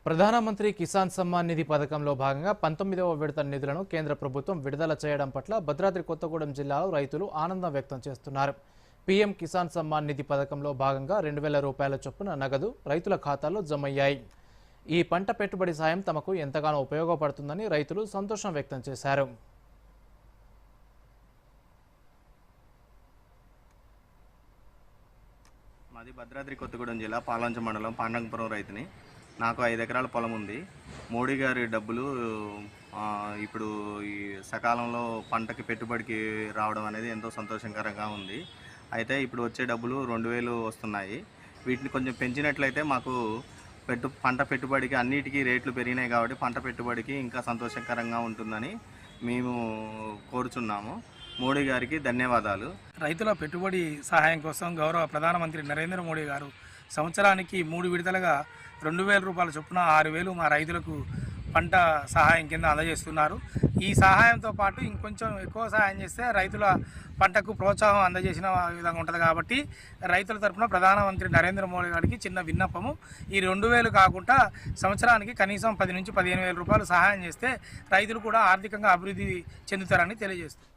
ప్రధానమంత్రి కిసాన్ సమ్మాన్ నిధి పథకంలో భాగంగా 19వ విడత నిధులను కేంద్ర ప్రభుత్వం విడుదల చేయడం పట్ల భద్రాద్రి కొత్తగూడెం జిల్లాలో రైతులు ఆనందం వ్యక్తం చేస్తున్నారు. పీఎం కిసాన్ సమ్మాన్ నిధి పథకంలో భాగంగా 2000 రూపాయల చొప్పున నగదు రైతుల ఖాతాల్లో జమయ్యాయి. ఈ పంట పెట్టుబడి సాయం తమకు ఎంతగానో ఉపయోగపడుతుందని రైతులు సంతోషం వ్యక్తం చేశారు. మాది భద్రాద్రి కొత్తగూడెం జిల్లా పాలంచ మండలం పాండంగపురం రైతుని. నాకు 5 ఎకరాల పొలం ఉంది. మోడీ గారి డబ్బులు ఇప్పుడు ఈ సకాలంలో పంటకి పెట్టుబడికి రావడం అనేది ఎంతో సంతోషకరంగా ఉంది. అయితే ఇప్పుడు వచ్చే డబ్బులు 2000 వస్తున్నాయి. వీటిని కొంచెం పెంచినట్లయితే మాకు పంట పెట్టుబడికి అన్నిటికీ రేట్లు పెరిగినాయి కాబట్టి పంట పెట్టుబడికి ఇంకా సంతోషకరంగా ఉంటుందని మేము కోరుచున్నాము. మోడీ గారికి ధన్యవాదాలు. రైతుల పెట్టుబడి సహాయం కోసం గౌరవ ప్రధానమంత్రి నరేంద్ర మోడీ గారు సంవత్సరానికి 3 విడతలుగా 2000 రూపాయల చొప్పున 6000 మా రైతులకు పంట సహాయం కింద అందజేస్తున్నారు. ఈ సహాయంతో పాటు ఇంకొంచెం ఎక్కువ సహాయం చేస్తే రైతుల పంటకు ప్రోత్సాహం అందజేసిన విధంగా ఉంటుంది. కాబట్టి రైతుల తరఫున ప్రధానమంత్రి నరేంద్ర మోడీ గారికి చిన్న విన్నపము, ఈ 2000 కాకుండా సంవత్సరానికి కనీసం 10 నుంచి 15,000 రూపాయలు సహాయం చేస్తే రైతులు కూడా ఆర్థికంగా అభివృద్ధి చెందుతారని తెలియజేస్తారు.